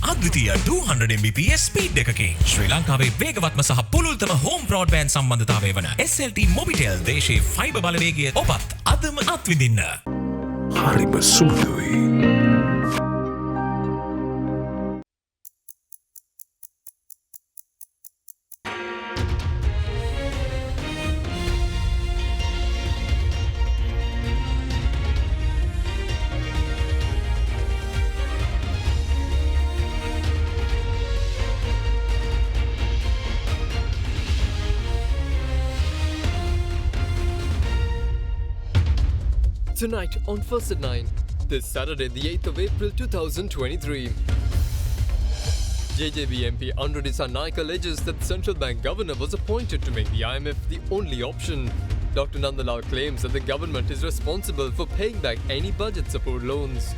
අද්විතීය 200 Mbps speed එකකින් ශ්‍රී ලංකාවේ වේගවත්ම සහ පුළුල්තම හෝම් බ්‍රෝඩ්බෑන්ඩ් සම්බන්ධතාවය වන SLT මොබිටෙල් දේශීය ෆයිබර් බලවේගය ඔබත් අදම අත්විඳින්න. හරිම සුදුයි. Tonight on First at 9, this Saturday the 8th of April 2023. JJB MP Andradisa Naik alleges that central bank governor was appointed to make the IMF the only option. Dr. Nandalal claims that the government is responsible for paying back any budget support loans.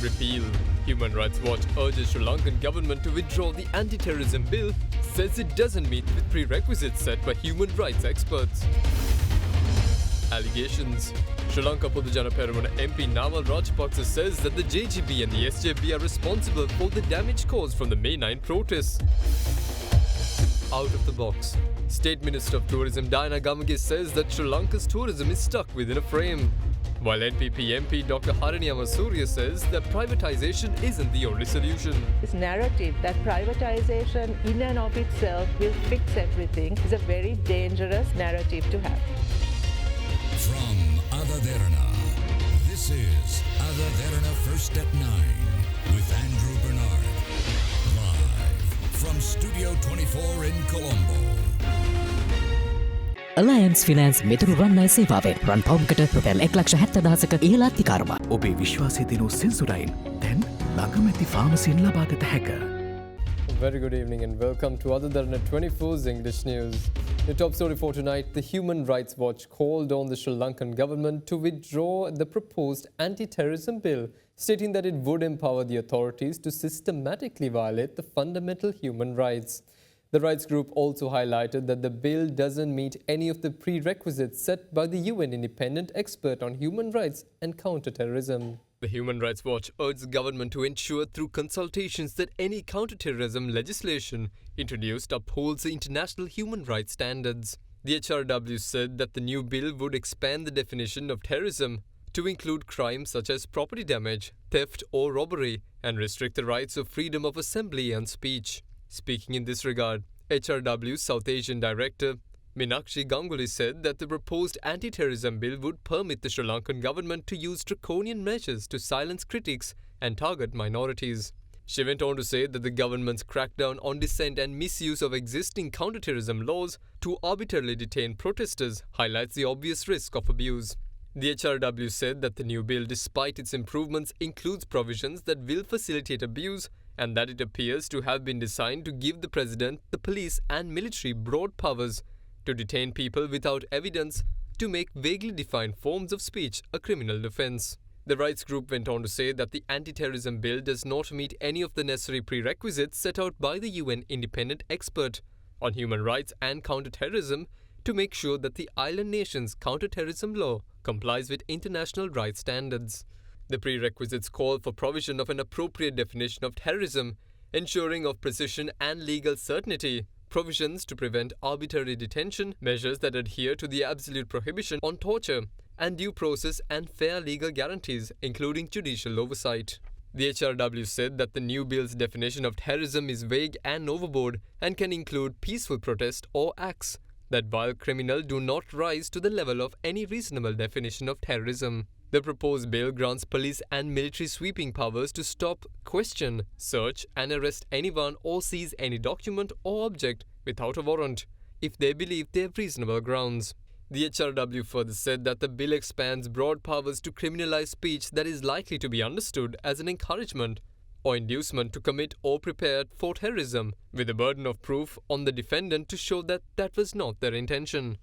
Repeal. Human Rights Watch urges Sri Lankan government to withdraw the anti-terrorism bill, says it doesn't meet with prerequisites set by human rights experts. Allegations. Sri Lanka Podujana Peramuna MP Namal Rajapaksa says that the JGB and the SJB are responsible for the damage caused from the May 9 protests. Out of the box. State Minister of Tourism Derana English says that Sri Lanka's tourism is stuck within a frame. While NPP MP Dr. Haraniyama Surya says that privatisation isn't the only solution. This narrative that privatisation in and of itself will fix everything is a very dangerous narrative to have. From AdaDerana, this is AdaDerana First at 9 with Andrew Bernard. Live from Studio 24 in Colombo. Alliance Finance මෙතුරු රන්නයි සේවාවෙන් රන් පවුම්කට රුපියල් 1,70,000ක ඉහළ අතිකාරම. ඔබේ විශ්වාසය දෙනු සෙන්සුරයින් දැන් ළඟම ඇති ෆාමසියෙන් ලබාගත හැක. Very good evening and welcome to AdaDerana 24's English News. The top story for tonight, the Human Rights Watch called on the Sri Lankan government to withdraw the proposed anti-terrorism bill, stating that it would empower the authorities to systematically violate the fundamental human rights. The rights group also highlighted that the bill doesn't meet any of the prerequisites set by the UN independent expert on human rights and counter-terrorism. The Human Rights Watch urged the government to ensure through consultations that any counter-terrorism legislation introduced upholds the international human rights standards. The HRW said that the new bill would expand the definition of terrorism to include crimes such as property damage, theft or robbery, and restrict the rights of freedom of assembly and speech. Speaking in this regard, HRW's South Asian Director Meenakshi Ganguly said that the proposed anti-terrorism bill would permit the Sri Lankan government to use draconian measures to silence critics and target minorities. She went on to say that the government's crackdown on dissent and misuse of existing counter-terrorism laws to arbitrarily detain protesters highlights the obvious risk of abuse. The HRW said that the new bill, despite its improvements, includes provisions that will facilitate abuse and that it appears to have been designed to give the president, the police and military broad powers to detain people without evidence, to make vaguely defined forms of speech a criminal offence. The rights group went on to say that the anti-terrorism bill does not meet any of the necessary prerequisites set out by the UN independent expert on human rights and counter-terrorism to make sure that the island nation's counter-terrorism law complies with international rights standards. The prerequisites call for provision of an appropriate definition of terrorism, ensuring of precision and legal certainty, provisions to prevent arbitrary detention, measures that adhere to the absolute prohibition on torture, and due process and fair legal guarantees, including judicial oversight. The HRW said that the new bill's definition of terrorism is vague and overboard and can include peaceful protest or acts that, while criminal, do not rise to the level of any reasonable definition of terrorism. The proposed bill grants police and military sweeping powers to stop, question, search and arrest anyone or seize any document or object without a warrant if they believe they have reasonable grounds. The HRW further said that the bill expands broad powers to criminalize speech that is likely to be understood as an encouragement or inducement to commit or prepare for terrorism, with the burden of proof on the defendant to show that that was not their intention.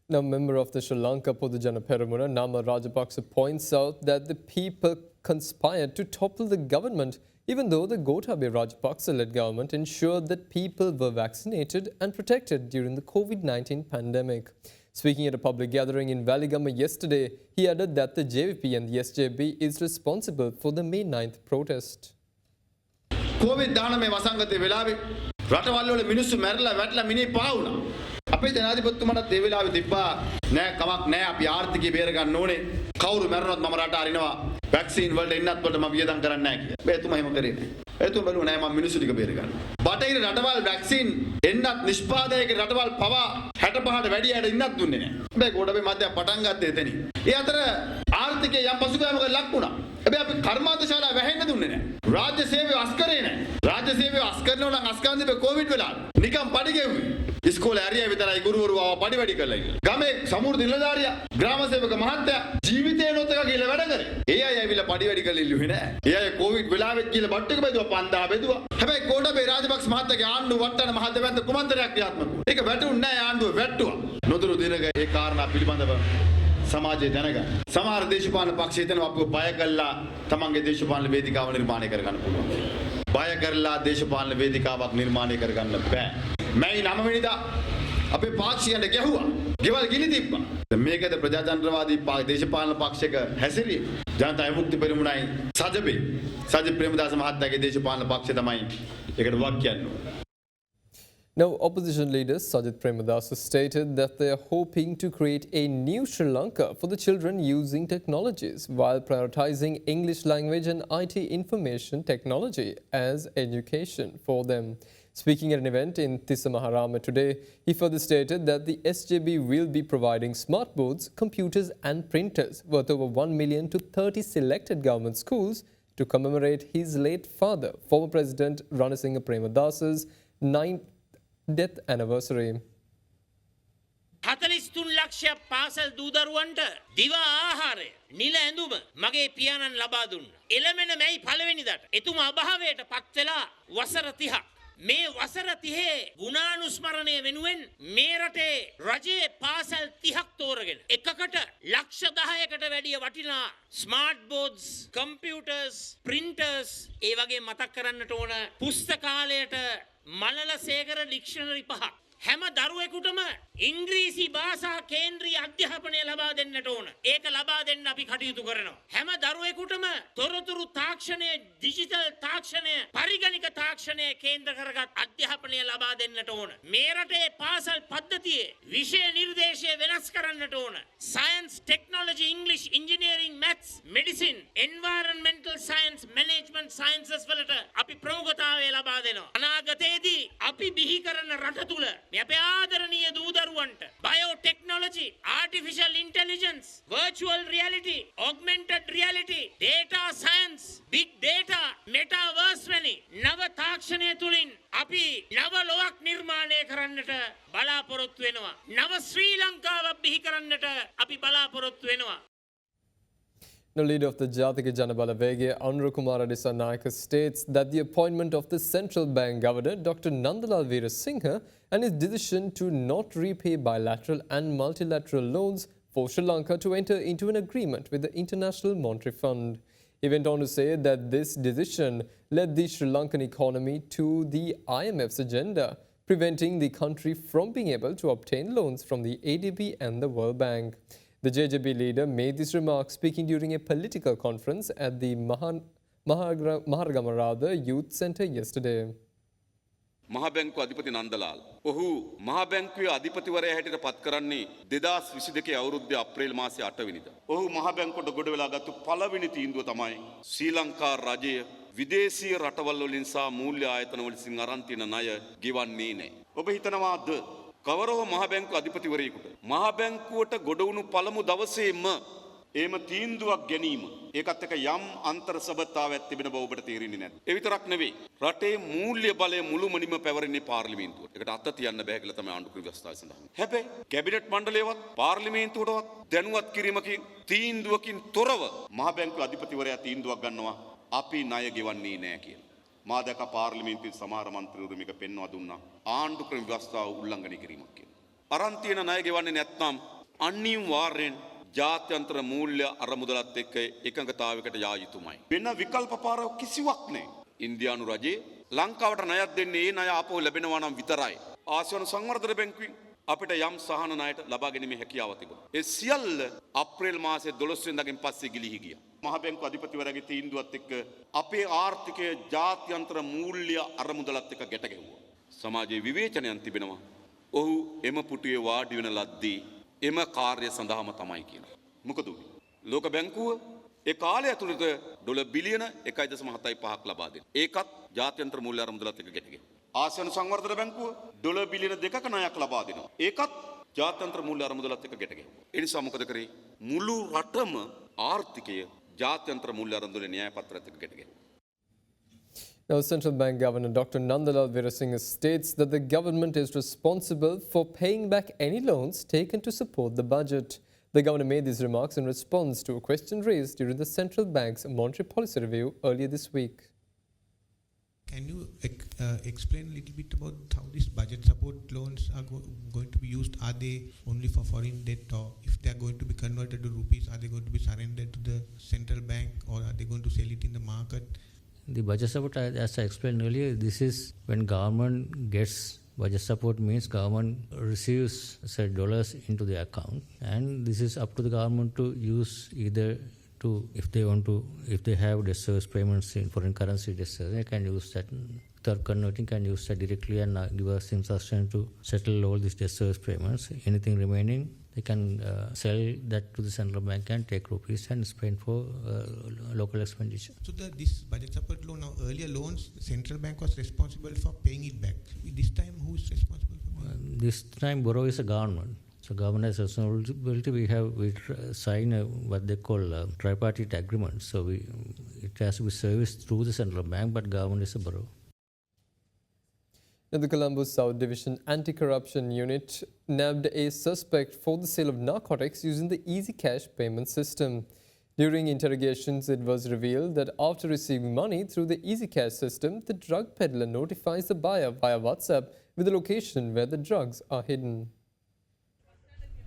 Now, member of the Sri Lanka Podujana Peramuna, Namal Rajapaksa, points out that the people conspired to topple the government, even though the Gotabaya Rajapaksa-led government ensured that people were vaccinated and protected during the COVID-19 pandemic. Speaking at a public gathering in Waligama yesterday, he added that the JVP and the SJB is responsible for the May 9th protest. COVID-19 මේ වසංගතයේ වෙලාවේ රටවල් වල මිනිස්සු මැරලා වැටලා මිනිහ පහ වුණා. අපේ ජනාධිපතිතුමාට ඒ වෙලාවේ තිබ්බා නෑ කමක් නෑ අපි ආර්ථිකය බේර ගන්න ඕනේ. කවුරු මැරුණත් මම රට අරිනවා. වැක්සින් වලට එන්නත් වලට මම වියදම් කරන්නේ නෑ කියලා. එතුමා එහෙම කරේ නෑ. එතුමා බලුවා නෑ මම මිනිස්සු ටික බේර ගන්න. බටහිර රටවල් වැක්සින් එන්නත් නිෂ්පාදනයක රටවල් පවා 65ට වැඩි අයට ඉන්නත් දුන්නේ නෑ. හැබැයි ගොඩබේ මැදයක් පටන් ගත්තේ එතනින්. ඒ අතර ආර්ථිකය යම් පසුබෑමකට ලක් වුණා. හැබැයි අපි කර්මාන්ත ශාලා වැහෙන්න දුන්නේ නෑ. රාජ්‍ය සේවය අස් කරේ නෑ. රාජ්‍ය සේවය අස් කරනවා නම් අස් කරන්න දෙපේ කොවිඩ් වෙලා. නිකම් පඩි ගෙවුවේ. ඉස්කෝලේ ඇරියා විතරයි ගුරුවරු ආව පඩි වැඩි කරලා ඉන්නේ. ගමේ සමෘද්ධ නිලධාරියා ග්‍රාම සේවක මහත්තයා ජීවිතේ නොතක කියලා වැඩ කරේ. ඒ අය ඇවිල්ලා පඩි වැඩි කරලා ඉල්ලුවේ නෑ. ඒ අය කොවිඩ් වෙලාවෙත් කියලා බට්ටු එක බෙදුවා 5000 බෙදුවා. හැබැයි කොටබේ රාජපක්ෂ මහත්තයාගේ ආණ්ඩුව වට්ටන මහත්වැද්ද කුමන්ත්‍රණයක් ක්‍රියාත්මක වුණා. ඒක වැටුන්නේ නෑ ආණ්ඩුව වැට්ටුවා. නොදුරු දිනක ඒ කාරණා පිළිබඳව සමාජයේ දැනගන්න. සමහර දේශපාලන පක්ෂ හිතනවා අපිව බය කළා තමන්ගේ දේශපාලන වේදිකාව නිර්මාණය කරගන්න පුළුවන්. බය කරලා දේශපාලන වේදිකාවක් නිර්මාණය කරගන්න බෑ. මැයි 9 වෙනිදා අපේ පාක්ෂිකයන්ට ගැහුවා. ගෙවල් ගිනි තිබ්බා. මේකද ප්‍රජාතන්ත්‍රවාදී දේශපාලන පක්ෂයක හැසිරිය. ජනතා විමුක්ති පෙරමුණයි සජබේ සජිත් ප්‍රේමදාස මහත්තයාගේ දේශපාලන පක්ෂය තමයි ඒකට වක් කියන්නේ. Now, opposition leader Sajith Premadasa stated that they are hoping to create a new Sri Lanka for the children using technologies while prioritizing English language and IT information technology as education for them. Speaking at an event in Tissamaharama today, he further stated that the SJB will be providing smart boards, computers and printers worth over 1 million to 30 selected government schools to commemorate his late father, former President Ranasinghe Premadasa's 9th death anniversary. 43 ලක්ෂයක් පාසල් දූදරුවන්ට දිවා ආහාරය නිල ඇඳුම මගේ පියාණන් ලබා දුන්නා. එළමෙන මැයි පළවෙනිදාට එතුමා අභාවයට පත් වෙලා වසර 30ක්. මේ වසර 30 ගුණානුස්මරණය වෙනුවෙන් මේ රටේ රජයේ පාසල් 30ක් තෝරගෙන එකකට ලක්ෂ 10කට වැඩිය වටිනා ස්මාර්ට් බෝඩ්ස්, කම්පියුටර්ස්, ප්‍රින්ටර්ස් ඒ වගේ මතක් කරන්නට ඕන පුස්තකාලයට මලල සේකර ඩික්ෂනරි 5ක් හැම දරුවෙකුටම ඉංග්‍රීසි භාෂා කේන්ද්‍රීය අධ්‍යාපනය ලබා දෙන්නට ඕන. ඒක ලබා දෙන්න අපි කටයුතු කරනවා. හැම දරුවෙකුටම තොරතුරු තාක්ෂණය, ඩිජිටල් තාක්ෂණය, පරිගණක තාක්ෂණය කේන්ද්‍ර කරගත් අධ්‍යාපනය ලබා දෙන්නට ඕන. මේ රටේ පාසල් පද්ධතියේ විෂය නිර්දේශය වෙනස් කරන්නට ඕන. සයන්ස්, ටෙක්නොලොජි, ඉංග්‍රීසි, engineering, maths, medicine, environmental science, management sciences වලට අපි ප්‍රමුඛතාවය ලබා දෙනවා. අනාගතයේදී අපි බිහි කරන රට තුල මේ අපේ ආදරණීය දූදරුවන්ට biotechnology, artificial intelligence, virtual reality, augmented reality, data science, big data, metaverse වැනි නව තාක්ෂණය තුලින් අපි නව ලෝකයක් නිර්මාණය කරන්නට බලාපොරොත්තු වෙනවා. නව ශ්‍රී ලංකාවක් බිහි කරන්නට අපි බලාපොරොත්තු වෙනවා. The leader of the Jathika Janabala Vege, Anurukumara Dissanayaka, states that the appointment of the central bank governor, Dr. Nandalal Veerasinghe, and his decision to not repay bilateral and multilateral loans for Sri Lanka to enter into an agreement with the International Monetary Fund. He went on to say that this decision led the Sri Lankan economy to the IMF's agenda, preventing the country from being able to obtain loans from the ADB and the World Bank. The JJB leader made this remark speaking during a political conference at the Mahargamarada Youth Centre yesterday. මහ බැංකුව අධිපති නන්දලාල් ඔහු මහ බැංකුවේ අධිපතිවරයා හැටියට පත් කරන්නේ 2022 අවුරුද්දේ අප්‍රේල් මාසයේ 8 වෙනිදා. ඔහු මහ බැංකුවට ගොඩ වෙලා ගත්ත පළවෙනි තීන්දුව තමයි ශ්‍රී ලංකා රජය විදේශීය රටවල් වලින් සහ මූල්‍ය ආයතන වලින් අරන් තියෙන ණය ගෙවන්නේ නැහැ. ඔබ හිතනවාද කවරෝ මහ බැංකුව අධිපතිවරයෙකුට මහ බැංකුවට ගොඩ වුණු පළමු දවසේම එහෙම තීන්දුවක් ගැනීම ඒකත් එක්ක යම් අන්තර් සබතාවයක් තිබෙන බව ඔබට තේරෙන්නේ නැද්ද? ඒ විතරක් නෙවෙයි රටේ මූල්‍ය බලය මුළුමනින්ම පැවරෙන්නේ පාර්ලිමේන්තුවට. ඒකට අත තියන්න බෑ කියලා තමයි ආණ්ඩුක්‍රම ව්‍යවස්ථාවේ සඳහන්. හැබැයි කැබිනට් මණ්ඩලයවත් පාර්ලිමේන්තුවටවත් දැනුවත් කිරීමකින් තීන්දුවකින් තොරව මහ බැංකුව අධිපතිවරයා තීන්දුවක් ගන්නවා අපි ණය ගෙවන්නේ නැහැ කියලා. මා දැක පාර්ලිමේන්තුවේ සමහර මන්ත්‍රීවරු මේක පෙන්වා දුන්නා ආණ්ඩුක්‍රම ව්‍යවස්ථාව උල්ලංඝනය කිරීමක් කියලා. අරන් තියෙන ණය ගෙවන්නේ නැත්නම් අනිවාර්යෙන් ජාත්‍යන්තර මූල්‍ය අරමුදලත් එක්ක එකඟතාවයකට යා යුතුමයි. වෙන විකල්ප පාර කිසිවක් නැහැ. ඉන්දියානු රජයේ ලංකාවට ණයක් දෙන්නේ ඒ ණය ආපහු ලැබෙනවා නම් විතරයි. ආසියානු සංවර්ධන බැංකුවෙන් අපිට යම් සහන ණයට ලබා ගැනීමේ හැකියාව තිබුණා. ඒ සියල්ල අප්‍රේල් මාසයේ 12 වෙනිදාගෙන් පස්සේ ගිලිහි ගියා. මහ බැංකු අධිපතිවරයාගේ තීන්දුවත් එක්ක අපේ ආර්ථිකය ජාත්‍යන්තර මූල්‍ය අරමුදලත් එක්ක ගැට ගැහුවා. සමාජයේ විවේචනයන් තිබෙනවා. ඔහු එම පුටුවේ වාඩි වෙන ලද්දේ එම කාර්ය සඳහාම තමයි කියනවා. මොකද ලෝක බැංකුව ඒ කාලය ඇතුළත ඩොලර් බිලියන 1.75ක් ලබා දෙනවා. ඒකත් ජාත්‍යන්තර මූල්‍ය අරමුදලත් එක්ක ගැට ගැහුවා. ආසියානු සංවර්ධන බැංකුව ඩොලර් බිලියන 2ක ණයක් ලබා දෙනවා. ඒකත් ජාත්‍යන්තර මූල්‍ය අරමුදලත් එක්ක ගැට ගැහුවා. ඒ නිසා මොකද කරේ? මුළු රටම ආර්ථිකය ජාත්‍යන්තර මූල්‍ය අරමුදලේ න්‍යාය පත්‍රයත් එක්ක ගැට ගැහුවා. Now, Central Bank Governor Dr. Nandalal Veerasinghe states that the government is responsible for paying back any loans taken to support the budget. The governor made these remarks in response to a question raised during the central bank's monetary policy review earlier this week. Can you explain a little bit about how these budget support loans are going to be used? Are they only for foreign debt, or if they are going to be converted to rupees, are they going to be surrendered to the central bank, or are they going to sell it in the market? The budget support, as I explained earlier, this is when government gets budget support, means government receives say dollars into the account, and this is up to the government to use either to, if they have debt service payments in foreign currency debt service, they can use that. Third converting can use that directly and give us instruction to settle all these debt service payments. Anything remaining, they can sell that to the central bank and take rupees and spend for local expenditure. So this budget support loan, now earlier loans, the central bank was responsible for paying it back. This time, who is responsible for paying it? This time, borrow is a government. So government has responsibility. We sign what they call a tripartite agreement. So it has to be serviced through the central bank, but government is a borrower. Now, the Colombo South Division Anti-Corruption Unit nabbed a suspect for the sale of narcotics using the Easy Cash payment system. During interrogations, it was revealed that after receiving money through the Easy Cash system, the drug peddler notifies the buyer via WhatsApp with the location where the drugs are hidden.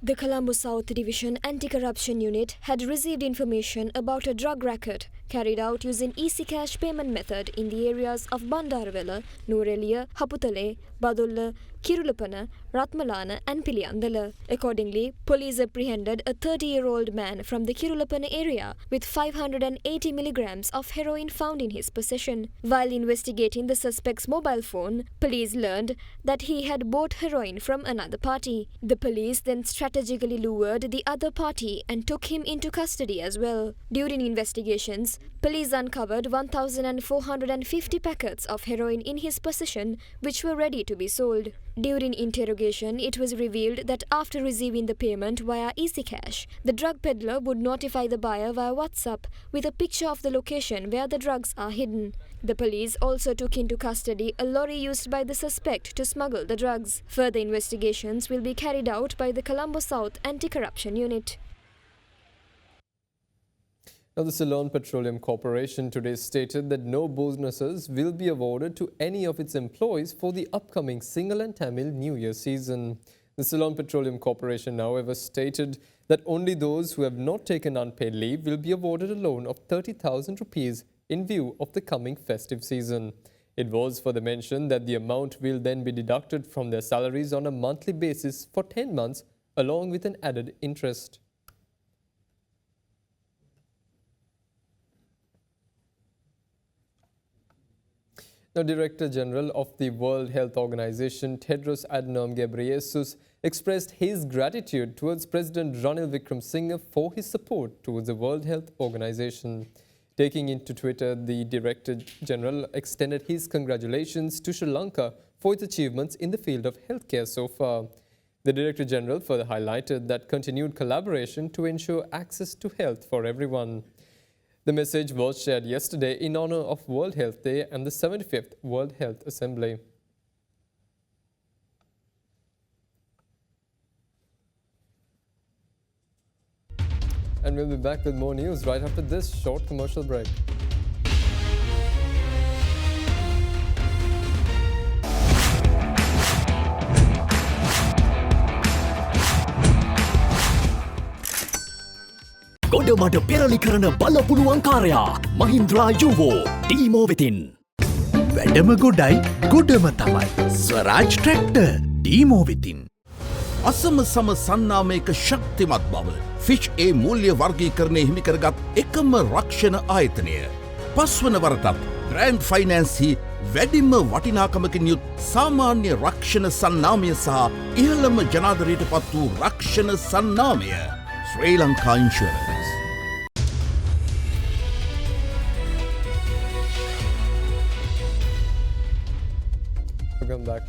The Colombo South Division Anti-Corruption Unit had received information about a drug racket carried out using Easy Cash payment method in the areas of Bandarawala, Nuwara, Haputale, Badulla, Kirulapana, Ratmalana and Piliyandala. Accordingly, police apprehended a 30-year-old man from the Kirulapana area with 580 milligrams of heroin found in his possession. While investigating the suspect's mobile phone, police learned that he had bought heroin from another party. The police then strategically lured the other party and took him into custody as well. During investigations, police uncovered 1,450 packets of heroin in his possession, which were ready to be sold. During interrogation, it was revealed that after receiving the payment via Easy Cash, the drug peddler would notify the buyer via WhatsApp with a picture of the location where the drugs are hidden. The police also took into custody a lorry used by the suspect to smuggle the drugs. Further investigations will be carried out by the Colombo South Anti-Corruption Unit. Now, the Ceylon Petroleum Corporation today stated that no bonuses will be awarded to any of its employees for the upcoming Sinhala and Tamil New Year season. The Ceylon Petroleum Corporation, however, stated that only those who have not taken unpaid leave will be awarded a loan of 30,000 rupees in view of the coming festive season. It was further mentioned that the amount will then be deducted from their salaries on a monthly basis for 10 months, along with an added interest. Now, Director General of the World Health Organization, Tedros Adhanom Ghebreyesus, expressed his gratitude towards President Ranil Wickremesinghe for his support towards the World Health Organization. Taking into Twitter, the Director General extended his congratulations to Sri Lanka for its achievements in the field of healthcare so far. The Director General further highlighted that continued collaboration to ensure access to health for everyone. The message was shared yesterday in honor of World Health Day and the 75th World Health Assembly. And we'll be back with more news right after this short commercial break. ගොඩමඩ පෙරලි කරන බලපුළුවන් කාරයා මහින්ද්‍රා යුවෝ ටීමෝ වෙතින්. වැඩම ගොඩයි ගොඩම තමයි ස්වරාජ් tractor ටීමෝ වෙතින්. අසම සම සන්නාමයක ශක්තිමත් බව. Fish ඒ මූල්‍ය වර්ගීකරණය හිමිකරගත් එකම රක්ෂණ ආයතනය. පස්වන වරටත් ග්‍රෑන්ඩ් ෆයිනන්සි වැඩිම වටිනාකමකින් යුත් සාමාන්‍ය රක්ෂණ සන්නාමය සහ ඉහළම ජනාදරයට පත් වූ රක්ෂණ සන්නාමය. Sri Lanka insurance. Welcome back.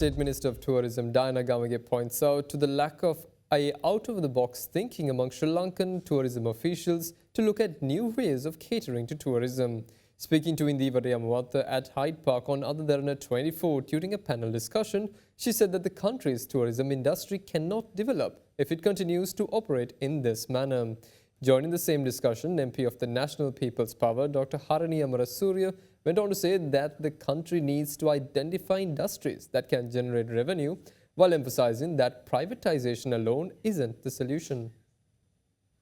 State Minister of Tourism Derana English points out to the lack of out-of-the-box thinking among Sri Lankan tourism officials to look at new ways of catering to tourism. Speaking to Indiva Riyamawatha at Hyde Park on AdaDerana 24 during a panel discussion, she said that the country's tourism industry cannot develop if it continues to operate in this manner. Joining the same discussion, MP of the National People's Power, Dr. Harani Amarasuriya, went on to say that the country needs to identify industries that can generate revenue, while emphasizing that privatization alone isn't the solution.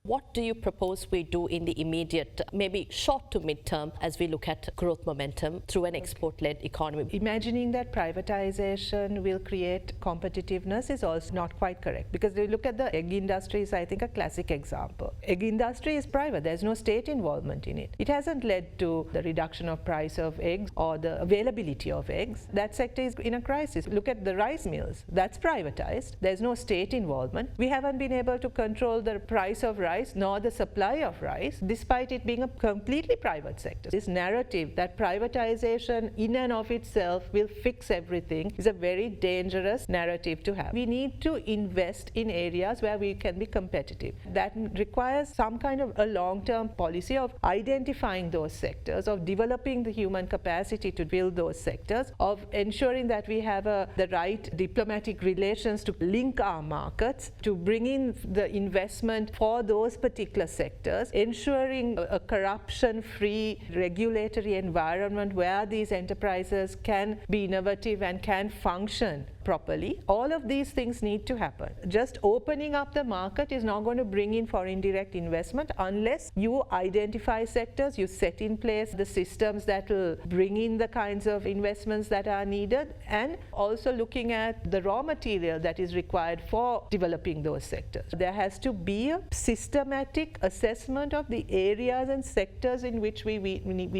What do you propose we do in the immediate, maybe short to mid-term, as we look at growth momentum through an export-led economy? Imagining that privatization will create competitiveness is also not quite correct, because if you look at the egg industry is, I think, a classic example. Egg industry is private. There's no state involvement in it. It hasn't led to the reduction of price of eggs or the availability of eggs. That sector is in a crisis. Look at the rice mills. That's privatized. There's no state involvement. We haven't been able to control the price of rice nor the supply of rice, despite it being a completely private sector. This narrative that privatization in and of itself will fix everything is a very dangerous narrative to have. We need to invest in areas where we can be competitive. That requires some kind of a long-term policy of identifying those sectors, of developing the human capacity to build those sectors, of ensuring that we have the right diplomatic relations to link our markets, to bring in the investment for those particular sectors, ensuring a corruption-free regulatory environment where these enterprises can be innovative and can function properly. All of these things need to happen. Just opening up the market is not going to bring in foreign direct investment unless you identify sectors, you set in place the systems that will bring in the kinds of investments that are needed, and also looking at the raw material that is required for developing those sectors. There has to be a systematic assessment of the areas and sectors in which we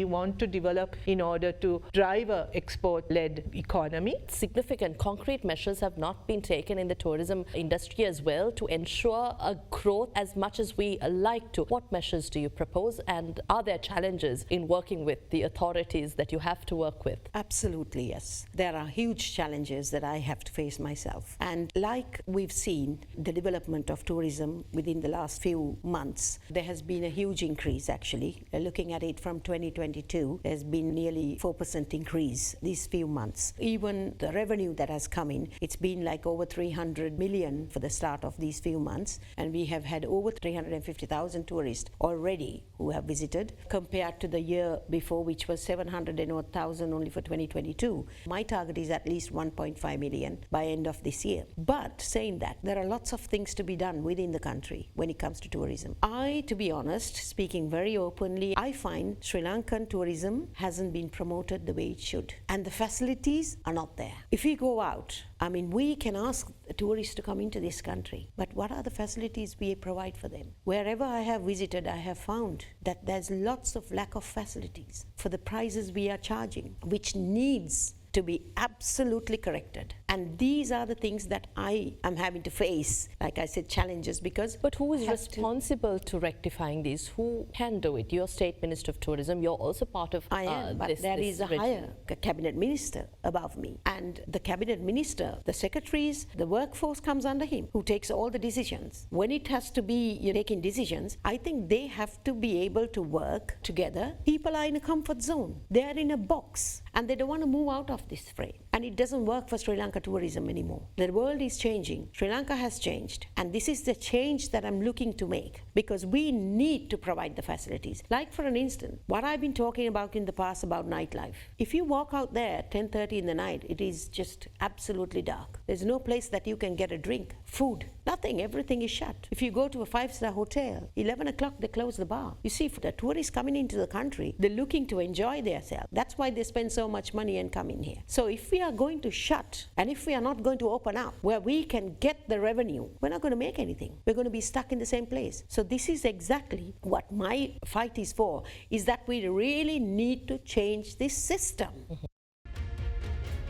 want to develop in order to drive an export-led economy. Significant concrete measures have not been taken in the tourism industry as well to ensure a growth as much as we like to. What measures do you propose, and are there challenges in working with the authorities that you have to work with? Absolutely, yes. There are huge challenges that I have to face myself. And like we've seen the development of tourism within the last few months, there has been a huge increase actually. Looking at it from 2022, there's been nearly 4% increase these few months. Even the revenue that has come in, it's been like over 300 million for the start of these few months, and we have had over 350,000 tourists already who have visited, compared to the year before, which was 700,000 only for 2022. My target is at least 1.5 million by end of this year. But saying that, there are lots of things to be done within the country when it comes to tourism. To be honest, speaking very openly, I find Sri Lankan tourism hasn't been promoted the way it should, and the facilities are not there. If we go out, we can ask tourists to come into this country, but what are the facilities we provide for them? Wherever I have visited, I have found that there's lots of lack of facilities for the prices we are charging, which needs to be absolutely corrected. And these are the things that I am having to face, like I said, challenges, because... But who is responsible to rectifying these? Who can do it? You're State Minister of Tourism, you're also part of I am, but there is a higher cabinet minister above me. And the cabinet minister, the secretaries, the workforce comes under him, who takes all the decisions. When it has to be taking decisions, I think they have to be able to work together. People are in a comfort zone. They are in a box, and they don't want to move out of this frame. And it doesn't work for Sri Lanka tourism anymore. The world is changing. Sri Lanka has changed. And this is the change that I'm looking to make, because we need to provide the facilities. Like for an instance, what I've been talking about in the past about nightlife. If you walk out there at 10:30 in the night, it is just absolutely dark. There's no place that you can get a drink, food, nothing. Everything is shut. If you go to a 5-star hotel, 11 o'clock they close the bar. You see, for the tourists coming into the country, they're looking to enjoy themselves. That's why they spend so much money and come in here. So if we are are going to shut, and if we are not going to open up where we can get the revenue, we're not going to make anything. We're going to be stuck in the same place. So this is exactly what my fight is for, is that we really need to change this system.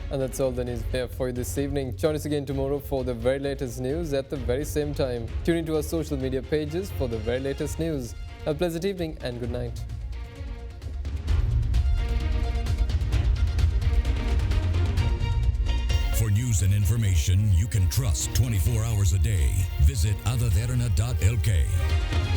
And that's all the news we have for you this evening. Join us again tomorrow for the very latest news at the very same time. Tune into our social media pages for the very latest news. Have a pleasant evening and good night. For news and information you can trust 24 hours a day, visit AdaDerana.lk.